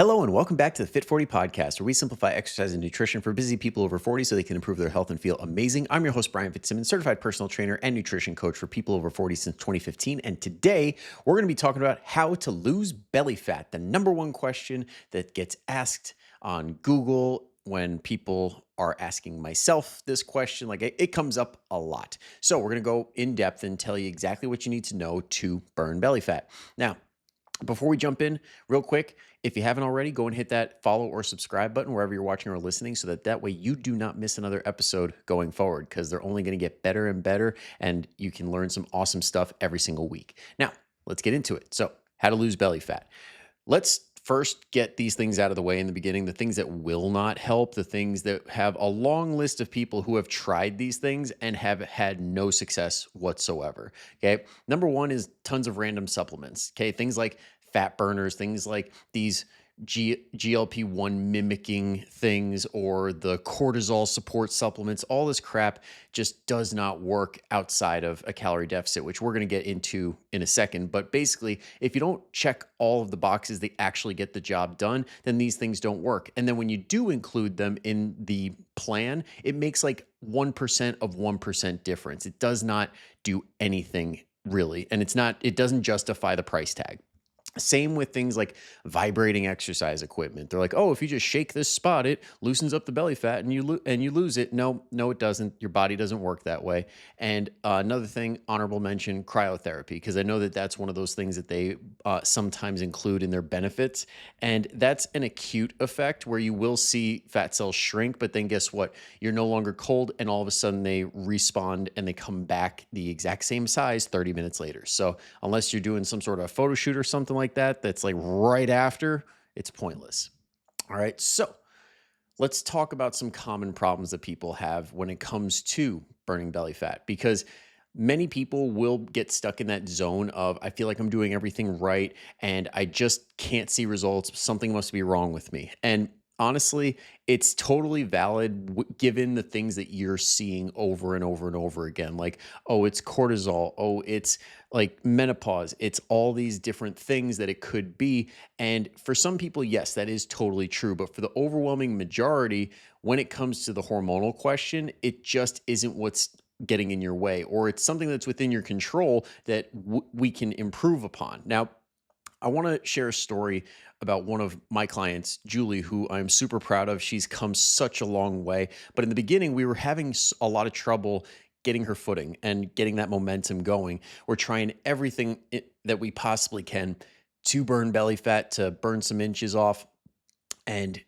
Hello and welcome back to the Fit 40 podcast, where we simplify exercise and nutrition for busy people over 40 so they can improve their health and feel amazing. I'm your host, Brian Fitzsimmons, certified personal trainer and nutrition coach for people over 40 since 2015. And today we're going to be talking about how to lose belly fat, the number one question that gets asked on Google when people are asking myself this question. Like it comes up a lot. So we're going to go in depth and tell you exactly what you need to know to burn belly fat. Now, before we jump in, real quick, if you haven't already, go and hit that follow or subscribe button wherever you're watching or listening so that way you do not miss another episode going forward, because they're only going to get better and better and you can learn some awesome stuff every single week. Now, let's get into it. So, how to lose belly fat. Let's first get these things out of the way in the beginning, the things that will not help, the things that have a long list of people who have tried these things and have had no success whatsoever. Okay. Number one is tons of random supplements. Okay. Things like fat burners, things like these GLP-1 mimicking things, or the cortisol support supplements. All this crap just does not work outside of a calorie deficit, which we're going to get into in a second. But basically, if you don't check all of the boxes that actually get the job done, then these things don't work. And then when you do include them in the plan, it makes like 1% of 1% difference. It does not do anything really. And it doesn't justify the price tag. Same with things like vibrating exercise equipment. They're like, oh, if you just shake this spot, it loosens up the belly fat and you lose it. No, it doesn't. Your body doesn't work that way. And another thing, honorable mention, cryotherapy, because I know that that's one of those things that they sometimes include in their benefits. And that's an acute effect where you will see fat cells shrink, but then guess what? You're no longer cold, and all of a sudden they respawn and they come back the exact same size 30 minutes later. So unless you're doing some sort of photo shoot or something like that's like right after, it's pointless. All right. So let's talk about some common problems that people have when it comes to burning belly fat, because many people will get stuck in that zone of, I feel like I'm doing everything right and I just can't see results. Something must be wrong with me. And honestly, it's totally valid given the things that you're seeing over and over and over again. Like, oh, it's cortisol. Oh, it's like menopause. It's all these different things that it could be. And for some people, yes, that is totally true. But for the overwhelming majority, when it comes to the hormonal question, it just isn't what's getting in your way, or it's something that's within your control that we can improve upon. Now, I want to share a story about one of my clients, Julie, who I'm super proud of. She's come such a long way. But in the beginning, we were having a lot of trouble getting her footing and getting that momentum going. We're trying everything that we possibly can to burn belly fat, to burn some inches off, and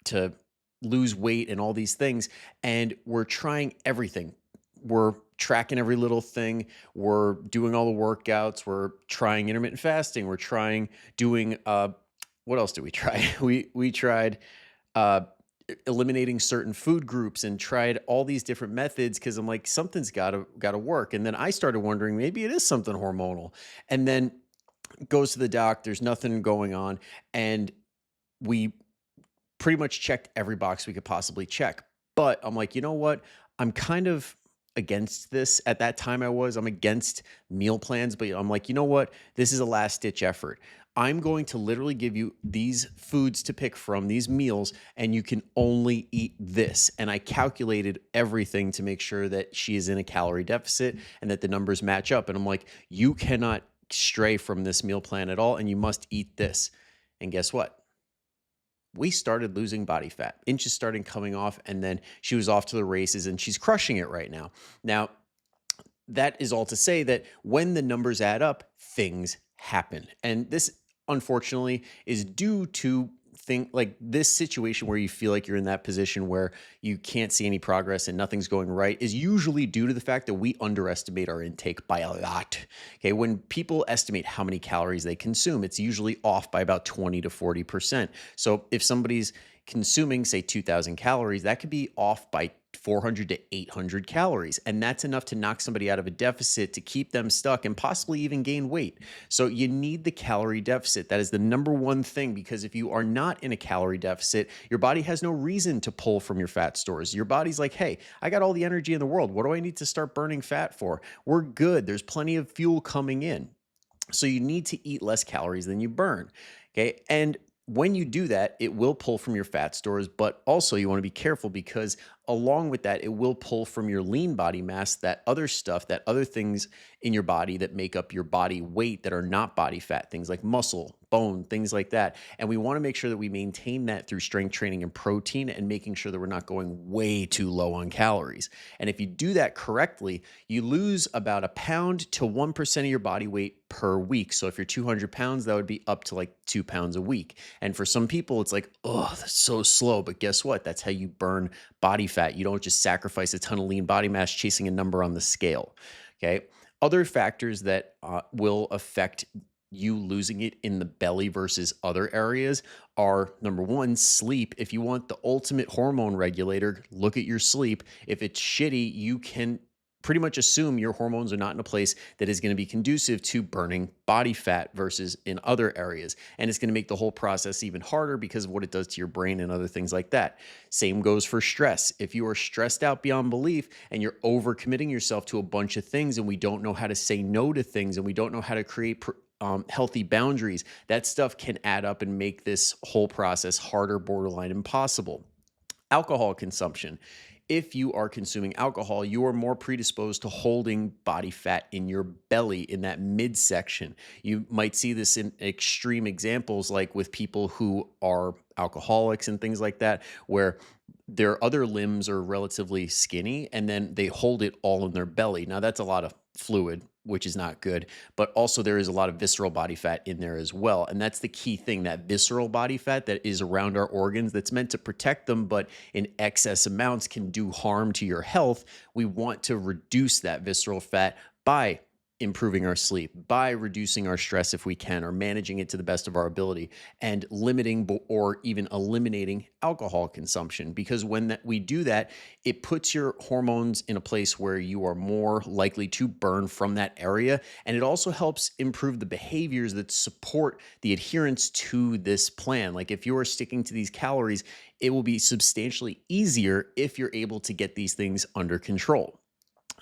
to lose weight and all these things. And we're trying everything. We're tracking every little thing. We're doing all the workouts. We're trying intermittent fasting. We're trying doing, what else did we try? We tried eliminating certain food groups and tried all these different methods, because I'm like, something's gotta work. And then I started wondering, maybe it is something hormonal. And then goes to the doc, there's nothing going on. And we pretty much checked every box we could possibly check. But I'm like, you know what? I'm kind of against this. At that time I'm against meal plans, but I'm like, you know what? This is a last ditch effort. I'm going to literally give you these foods to pick from, these meals, and you can only eat this. And I calculated everything to make sure that she is in a calorie deficit and that the numbers match up. And I'm like, you cannot stray from this meal plan at all, and you must eat this. And guess what? We started losing body fat, inches starting coming off, and then she was off to the races and she's crushing it right now. Now, that is all to say that when the numbers add up, things happen. And this, unfortunately, is due to like this situation where you feel like you're in that position where you can't see any progress and nothing's going right, is usually due to the fact that we underestimate our intake by a lot. Okay. When people estimate how many calories they consume, it's usually off by about 20 to 40%. So if somebody's consuming, say, 2,000 calories, that could be off by 400 to 800 calories. And that's enough to knock somebody out of a deficit, to keep them stuck and possibly even gain weight. So you need the calorie deficit. That is the number one thing, because if you are not in a calorie deficit, your body has no reason to pull from your fat stores. Your body's like, hey, I got all the energy in the world. What do I need to start burning fat for? We're good. There's plenty of fuel coming in. So you need to eat less calories than you burn. Okay. And when you do that, it will pull from your fat stores, but also you want to be careful because along with that, it will pull from your lean body mass, that other stuff, that other things in your body that make up your body weight that are not body fat, things like muscle, bone, things like that. And we want to make sure that we maintain that through strength training and protein and making sure that we're not going way too low on calories. And if you do that correctly, you lose about a pound to 1% of your body weight per week. So if you're 200 pounds, that would be up to like 2 pounds a week. And for some people, it's like, oh, that's so slow. But guess what? That's how you burn body fat. You don't just sacrifice a ton of lean body mass chasing a number on the scale. Okay. Other factors that will affect you losing it in the belly versus other areas are number one, sleep. If you want the ultimate hormone regulator, look at your sleep. If it's shitty, you can pretty much assume your hormones are not in a place that is going to be conducive to burning body fat versus in other areas. And it's going to make the whole process even harder because of what it does to your brain and other things like that. Same goes for stress. If you are stressed out beyond belief and you're overcommitting yourself to a bunch of things and we don't know how to say no to things and we don't know how to create healthy boundaries, that stuff can add up and make this whole process harder, borderline impossible. Alcohol consumption. If you are consuming alcohol, you are more predisposed to holding body fat in your belly in that midsection. You might see this in extreme examples, like with people who are alcoholics and things like that, where their other limbs are relatively skinny and then they hold it all in their belly. Now, that's a lot of fluid, which is not good, but also there is a lot of visceral body fat in there as well. And that's the key thing, that visceral body fat that is around our organs that's meant to protect them, but in excess amounts can do harm to your health. We want to reduce that visceral fat by improving our sleep, by reducing our stress if we can, or managing it to the best of our ability, and limiting or even eliminating alcohol consumption. Because when we do that, it puts your hormones in a place where you are more likely to burn from that area. And it also helps improve the behaviors that support the adherence to this plan. Like if you are sticking to these calories, it will be substantially easier if you're able to get these things under control.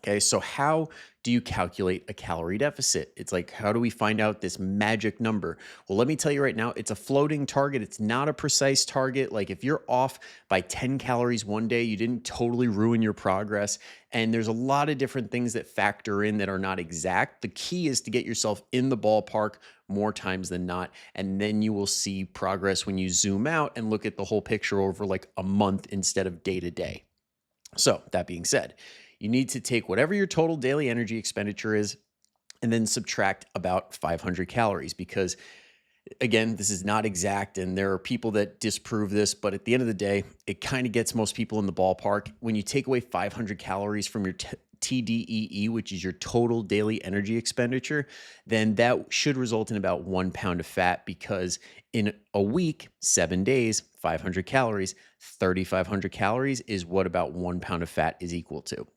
Okay, so how do you calculate a calorie deficit? It's like, how do we find out this magic number? Well, let me tell you right now, it's a floating target. It's not a precise target. Like if you're off by 10 calories one day, you didn't totally ruin your progress. And there's a lot of different things that factor in that are not exact. The key is to get yourself in the ballpark more times than not. And then you will see progress when you zoom out and look at the whole picture over like a month instead of day to day. So that being said, you need to take whatever your total daily energy expenditure is and then subtract about 500 calories because, again, this is not exact and there are people that disprove this, but at the end of the day, it kind of gets most people in the ballpark. When you take away 500 calories from your TDEE, which is your total daily energy expenditure, then that should result in about 1 pound of fat because in a week, 7 days, 500 calories, 3,500 calories is what about 1 pound of fat is equal to.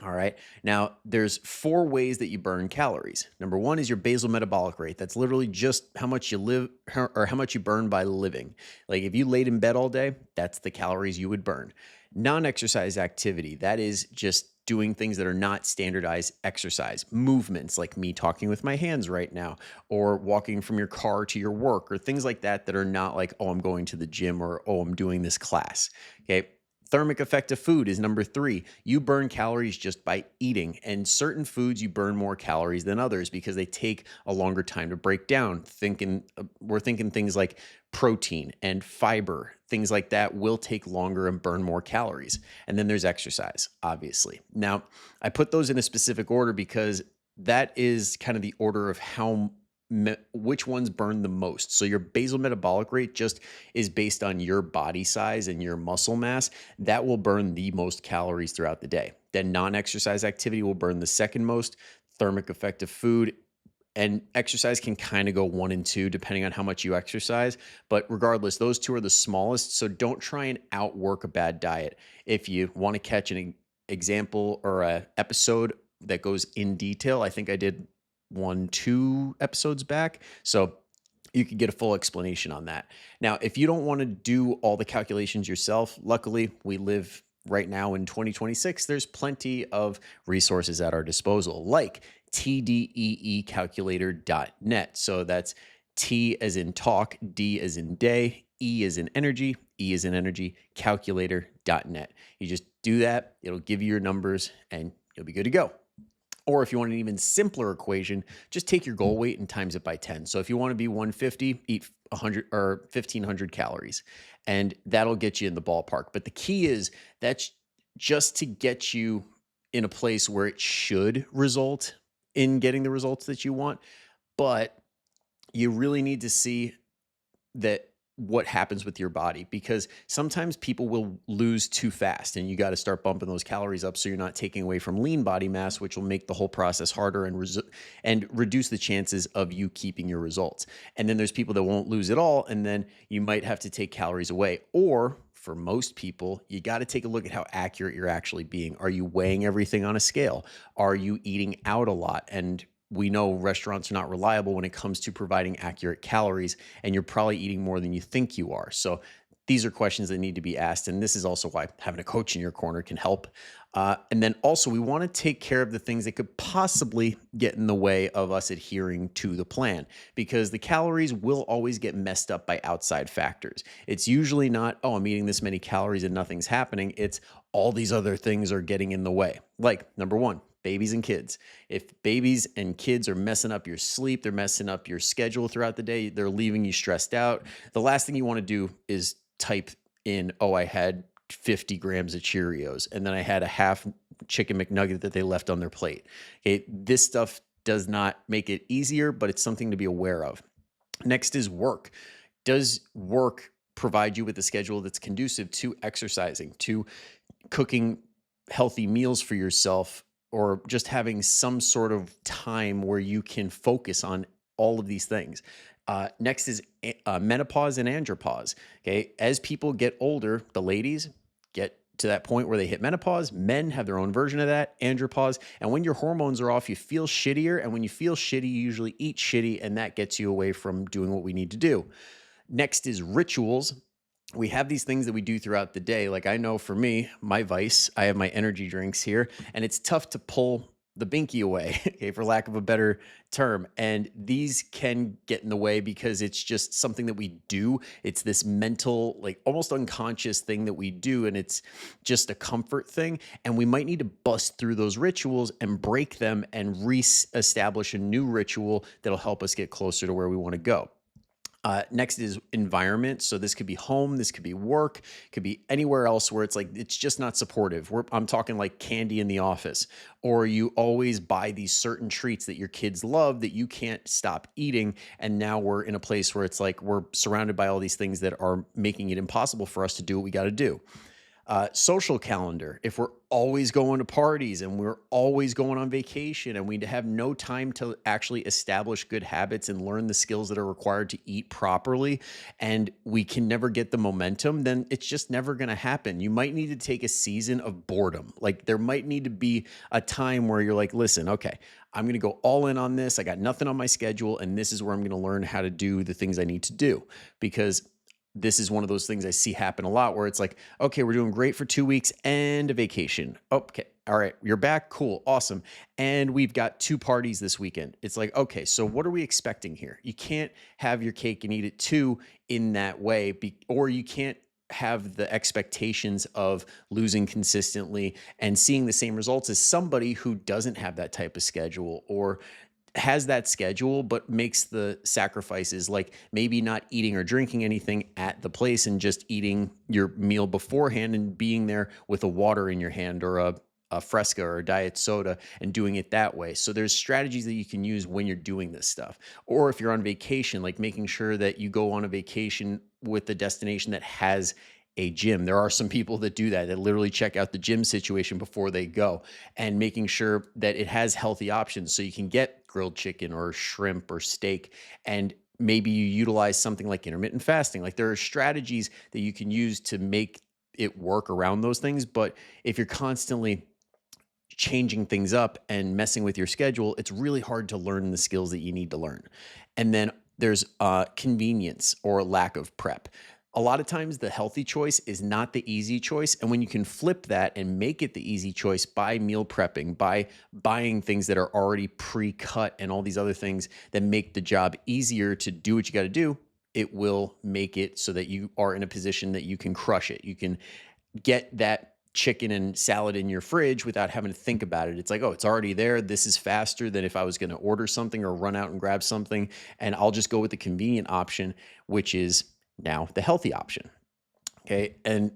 All right. Now, there's 4 ways that you burn calories. Number 1 is your basal metabolic rate. That's literally just how much you live or how much you burn by living. Like if you laid in bed all day, that's the calories you would burn. Non-exercise activity, that is just doing things that are not standardized exercise. Movements like me talking with my hands right now, or walking from your car to your work, or things like that that are not like, oh, I'm going to the gym or, oh, I'm doing this class. Okay. Thermic effect of food is number 3. You burn calories just by eating, and certain foods you burn more calories than others because they take a longer time to break down. We're thinking things like protein and fiber, things like that will take longer and burn more calories. And then there's exercise, obviously. Now, I put those in a specific order because that is kind of the order of which ones burn the most. So your basal metabolic rate just is based on your body size and your muscle mass. That will burn the most calories throughout the day. Then non-exercise activity will burn the second most. Thermic effect of food and exercise can kind of go 1 and 2 depending on how much you exercise. But regardless, those 2 are the smallest. So don't try and outwork a bad diet. If you want to catch an example or an episode that goes in detail, I think I did 2 episodes back. So you can get a full explanation on that. Now, if you don't want to do all the calculations yourself, luckily we live right now in 2026. There's plenty of resources at our disposal, like tdeecalculator.net. So that's T as in talk, D as in day, E as in energy, E as in energy, calculator.net. You just do that, it'll give you your numbers and you'll be good to go. Or if you want an even simpler equation, just take your goal weight and times it by 10. So if you want to be 150, eat 100 or 1500 calories, and that'll get you in the ballpark. But the key is that's just to get you in a place where it should result in getting the results that you want. But you really need to see that what happens with your body, because sometimes people will lose too fast and you got to start bumping those calories up so you're not taking away from lean body mass, which will make the whole process harder and reduce the chances of you keeping your results. And then there's people that won't lose at all, and then you might have to take calories away. Or for most people, you got to take a look at how accurate you're actually being. Are you weighing everything on a scale? Are you eating out a lot? And we know restaurants are not reliable when it comes to providing accurate calories, and you're probably eating more than you think you are. So these are questions that need to be asked. And this is also why having a coach in your corner can help. And then also, we want to take care of the things that could possibly get in the way of us adhering to the plan, because the calories will always get messed up by outside factors. It's usually not, oh, I'm eating this many calories and nothing's happening. It's all these other things are getting in the way. Like, number one, babies and kids. If babies and kids are messing up your sleep, they're messing up your schedule throughout the day, they're leaving you stressed out. The last thing you want to do is type in, oh, I had 50 grams of Cheerios and then I had a half chicken McNugget that they left on their plate. Okay, this stuff does not make it easier, but it's something to be aware of. Next is work. Does work provide you with a schedule that's conducive to exercising, to cooking healthy meals for yourself, or just having some sort of time where you can focus on all of these things? Next is menopause and andropause. Okay. As people get older, the ladies get to that point where they hit menopause. Men have their own version of that, andropause. And when your hormones are off, you feel shittier. And when you feel shitty, you usually eat shitty, and that gets you away from doing what we need to do. Next is rituals. We have these things that we do throughout the day. Like, I know for me, my vice, I have my energy drinks here, and it's tough to pull the binky away, okay, for lack of a better term. And these can get in the way because it's just something that we do. It's this mental, like almost unconscious thing that we do, and it's just a comfort thing. And we might need to bust through those rituals and break them and re-establish a new ritual that'll help us get closer to where we want to go. Next is environment. So this could be home, this could be work, could be anywhere else where it's like, it's just not supportive. I'm talking like candy in the office, or you always buy these certain treats that your kids love that you can't stop eating. And now we're in a place where it's like, we're surrounded by all these things that are making it impossible for us to do what we got to do. Social calendar. If we're always going to parties and we're always going on vacation and we have no time to actually establish good habits and learn the skills that are required to eat properly, and we can never get the momentum, then it's just never going to happen. You might need to take a season of boredom. Like, there might need to be a time where you're like, listen, okay, I'm going to go all in on this. I got nothing on my schedule, and this is where I'm going to learn how to do the things I need to do. Because this is one of those things I see happen a lot where it's like, okay, we're doing great for 2 weeks and a vacation. Okay. All right. You're back. Cool. Awesome. And we've got 2 parties this weekend. It's like, okay, so what are we expecting here? You can't have your cake and eat it too in that way, or you can't have the expectations of losing consistently and seeing the same results as somebody who doesn't have that type of schedule, or has that schedule but makes the sacrifices, like maybe not eating or drinking anything at the place and just eating your meal beforehand and being there with a water in your hand, or a Fresca or a diet soda, and doing it that way. So there's strategies that you can use when you're doing this stuff. Or if you're on vacation, like making sure that you go on a vacation with a destination that has a gym. There are some people that do that literally check out the gym situation before they go, and making sure that it has healthy options so you can get grilled chicken or shrimp or steak, and maybe you utilize something like intermittent fasting. Like, there are strategies that you can use to make it work around those things. But if you're constantly changing things up and messing with your schedule, it's really hard to learn the skills that you need to learn. And then there's convenience or lack of prep. A lot of times the healthy choice is not the easy choice. And when you can flip that and make it the easy choice by meal prepping, by buying things that are already pre-cut and all these other things that make the job easier to do what you got to do, it will make it so that you are in a position that you can crush it. You can get that chicken and salad in your fridge without having to think about it. It's like, oh, it's already there. This is faster than if I was going to order something or run out and grab something. And I'll just go with the convenient option, which is now the healthy option. Okay. And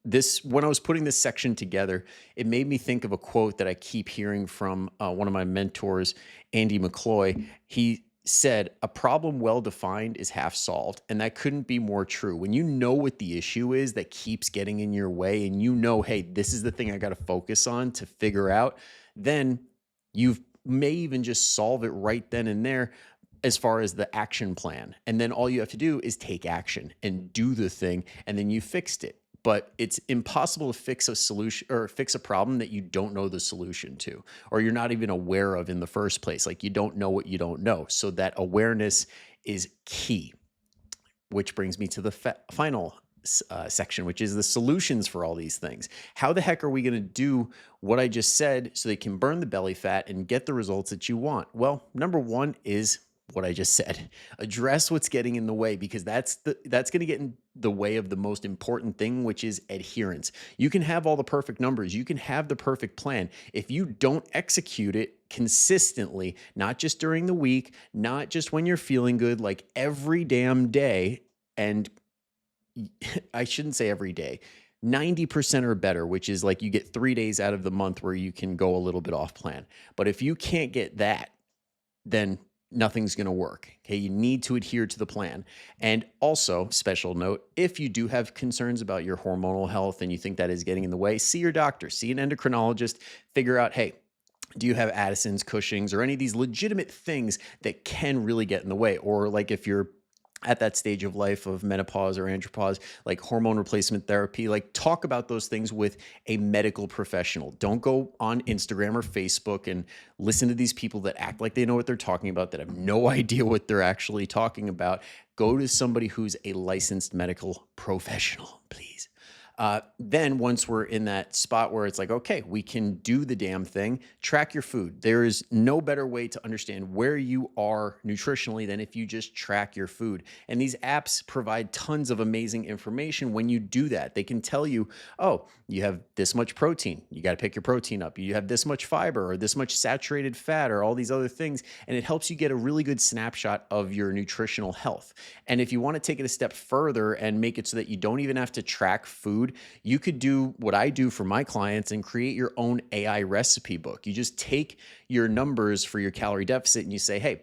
this, when I was putting this section together, it made me think of a quote that I keep hearing from one of my mentors, Andy McCloy. He said, "A problem well defined is half solved." And that couldn't be more true. When you know what the issue is that keeps getting in your way, and you know, hey, this is the thing I got to focus on to figure out, then you may even just solve it right then and there as far as the action plan. And then all you have to do is take action and do the thing, and then you fixed it. But it's impossible to fix a solution or fix a problem that you don't know the solution to, or you're not even aware of in the first place. Like, you don't know what you don't know. So that awareness is key, which brings me to the final section, which is the solutions for all these things. How the heck are we going to do what I just said so they can burn the belly fat and get the results that you want? Well, number one is what I just said. Address what's getting in the way, because that's going to get in the way of the most important thing, which is adherence. You can have all the perfect numbers, you can have the perfect plan. If you don't execute it consistently, not just during the week, not just when you're feeling good, like every damn day, and I shouldn't say every day, 90% or better, which is like you get 3 days out of the month where you can go a little bit off plan. But if you can't get that, then nothing's going to work. Okay. You need to adhere to the plan. And also, special note, if you do have concerns about your hormonal health and you think that is getting in the way, see your doctor, see an endocrinologist, figure out, hey, do you have Addison's, Cushing's, or any of these legitimate things that can really get in the way? Or like if you're at that stage of life of menopause or andropause, like hormone replacement therapy, like talk about those things with a medical professional. Don't go on Instagram or Facebook and listen to these people that act like they know what they're talking about, that have no idea what they're actually talking about. Go to somebody who's a licensed medical professional, please. Then once we're in that spot where it's like, okay, we can do the damn thing, track your food. There is no better way to understand where you are nutritionally than if you just track your food. And these apps provide tons of amazing information when you do that. They can tell you, oh, you have this much protein. You got to pick your protein up. You have this much fiber or this much saturated fat or all these other things. And it helps you get a really good snapshot of your nutritional health. And if you want to take it a step further and make it so that you don't even have to track food, you could do what I do for my clients and create your own AI recipe book. You just take your numbers for your calorie deficit and you say, hey,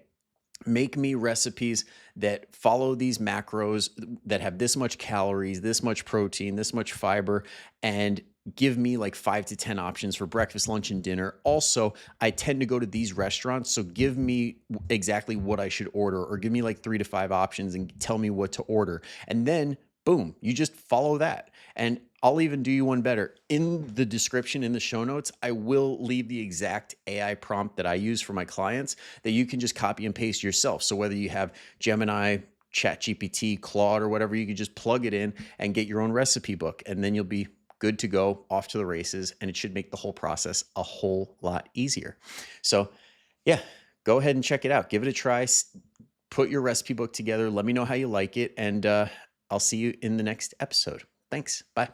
make me recipes that follow these macros that have this much calories, this much protein, this much fiber, and give me like 5 to 10 options for breakfast, lunch, and dinner. Also, I tend to go to these restaurants, so give me exactly what I should order, or give me like 3 to 5 options and tell me what to order. And then boom, you just follow that. And I'll even do you one better. In the description, in the show notes, I will leave the exact AI prompt that I use for my clients that you can just copy and paste yourself. So whether you have Gemini, ChatGPT, Claude, or whatever, you can just plug it in and get your own recipe book. And then you'll be good to go, off to the races. And it should make the whole process a whole lot easier. So yeah, go ahead and check it out. Give it a try. Put your recipe book together. Let me know how you like it. And I'll see you in the next episode. Thanks. Bye.